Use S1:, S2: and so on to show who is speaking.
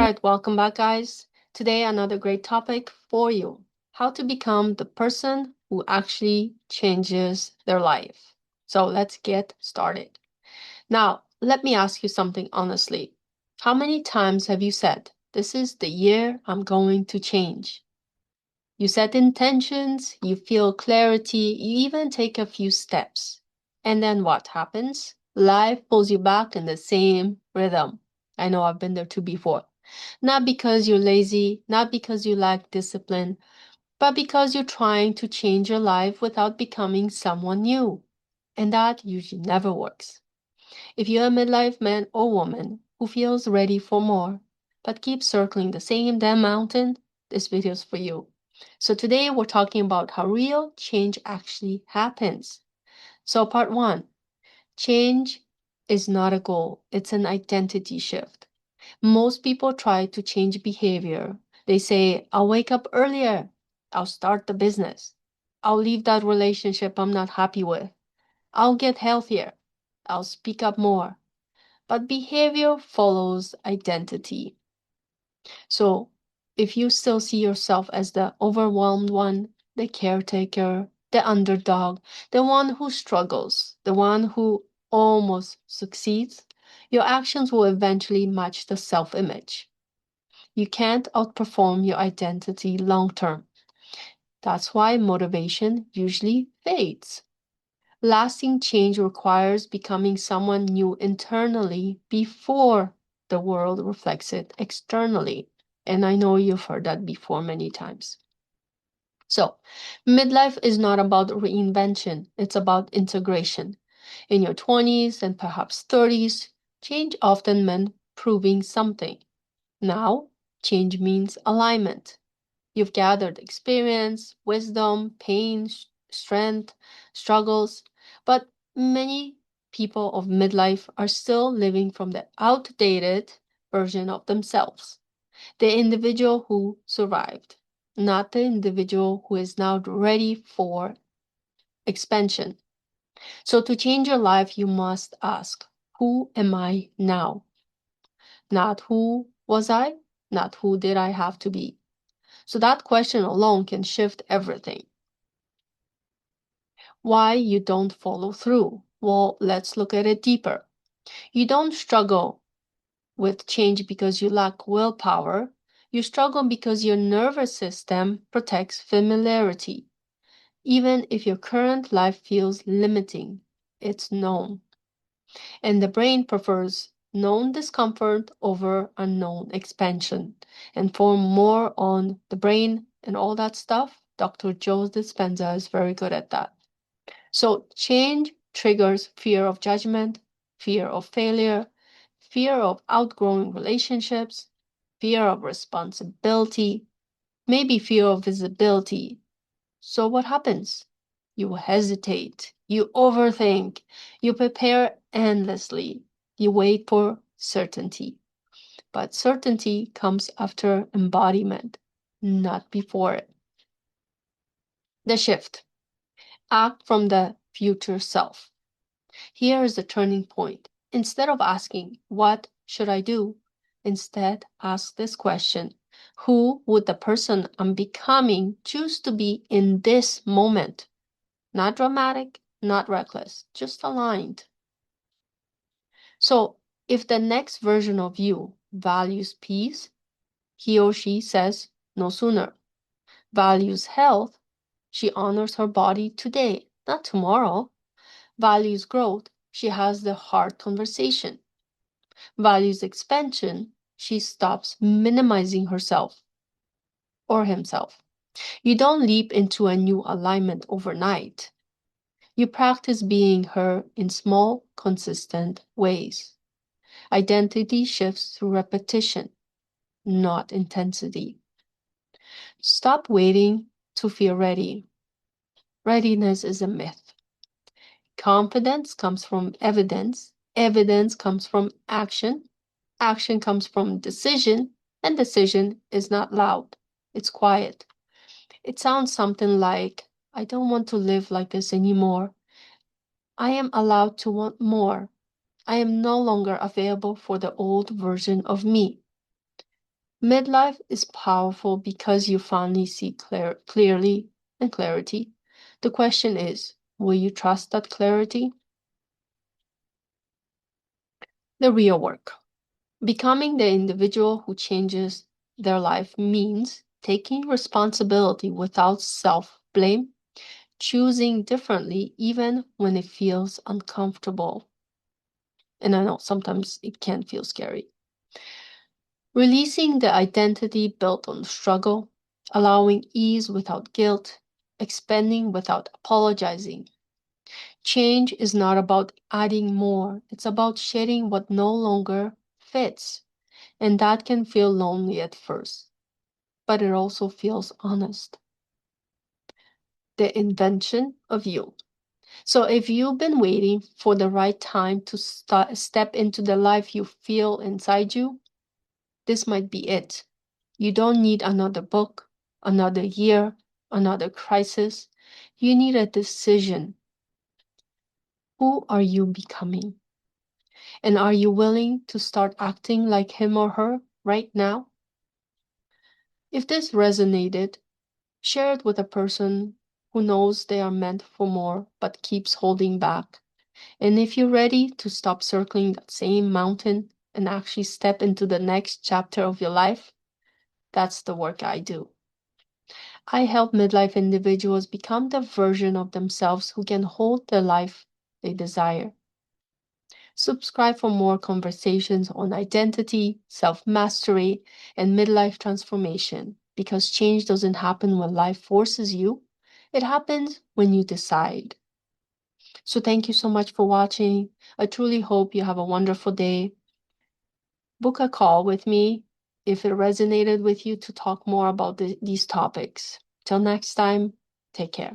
S1: right, welcome back, guys. Today, another great topic for you: how to become the person who actually changes their life. So, let's get started. Now, let me ask you something honestly. How many times have you said, "This is the year I'm going to change"? You set intentions, you feel clarity, you even take a few steps. And then what happens? Life pulls you back in the same rhythm. I know I've been there too before. Not because you're lazy, not because you lack discipline, but because you're trying to change your life without becoming someone new. And that usually never works. If you're a midlife man or woman who feels ready for more, but keeps circling the same damn mountain, this video is for you. So today we're talking about how real change actually happens. So part one, change is not a goal, it's an identity shift. Most people try to change behavior. They say, "I'll wake up earlier. I'll start the business. I'll leave that relationship I'm not happy with. I'll get healthier. I'll speak up more." But behavior follows identity. So if you still see yourself as the overwhelmed one, the caretaker, the underdog, the one who struggles, the one who almost succeeds, your actions will eventually match the self image. You can't outperform your identity long term. That's why motivation usually fades. Lasting change requires becoming someone new internally before the world reflects it externally. And I know you've heard that before many times. So, midlife is not about reinvention, it's about integration. In your 20s and perhaps 30s, change often meant proving something. Now, change means alignment. You've gathered experience, wisdom, pain, strength, struggles, but many people of midlife are still living from the outdated version of themselves, the individual who survived, not the individual who is now ready for expansion. So, to change your life, you must ask, who am I now? Not who was I, not who did I have to be. So that question alone can shift everything. Why you don't follow through? Well, let's look at it deeper. You don't struggle with change because you lack willpower. You struggle because your nervous system protects familiarity. Even if your current life feels limiting, it's known. And the brain prefers known discomfort over unknown expansion. And for more on the brain and all that stuff, Dr. Joe Dispenza is very good at that. So change triggers fear of judgment, fear of failure, fear of outgrowing relationships, fear of responsibility, maybe fear of visibility. So what happens? You hesitate, you overthink, you prepare endlessly, you wait for certainty. But certainty comes after embodiment, not before it. The shift. Act from the future self. Here is the turning point. Instead of asking, "What should I do?" instead ask this question: who would the person I'm becoming choose to be in this moment? Not dramatic, not reckless, just aligned. So, if the next version of you values peace, he or she says no sooner. Values health, she honors her body today, not tomorrow. Values growth, she has the hard conversation. Values expansion, she stops minimizing herself or himself. You don't leap into a new alignment overnight. You practice being her in small, consistent ways. Identity shifts through repetition, not intensity. Stop waiting to feel ready. Readiness is a myth. Confidence comes from evidence. Evidence comes from action. Action comes from decision. And decision is not loud, it's quiet. It sounds something like, "I don't want to live like this anymore. I am allowed to want more. I am no longer available for the old version of me." Midlife is powerful because you finally see clearly and clarity. The question is, will you trust that clarity? The real work. Becoming the individual who changes their life means taking responsibility without self-blame, choosing differently even when it feels uncomfortable. And I know sometimes it can feel scary. Releasing the identity built on struggle, allowing ease without guilt, expanding without apologizing. Change is not about adding more, it's about shedding what no longer fits. And that can feel lonely at first, but it also feels honest. The invention of you. So if you've been waiting for the right time to step into the life you feel inside you, this might be it. You don't need another book, another year, another crisis. You need a decision. Who are you becoming? And are you willing to start acting like him or her right now? If this resonated, share it with a person who knows they are meant for more but keeps holding back. And if you're ready to stop circling that same mountain and actually step into the next chapter of your life, that's the work I do. I help midlife individuals become the version of themselves who can hold the life they desire. Subscribe for more conversations on identity, self-mastery, and midlife transformation, because change doesn't happen when life forces you. It happens when you decide. So thank you so much for watching. I truly hope you have a wonderful day. Book a call with me if it resonated with you to talk more about these topics. Till next time, take care.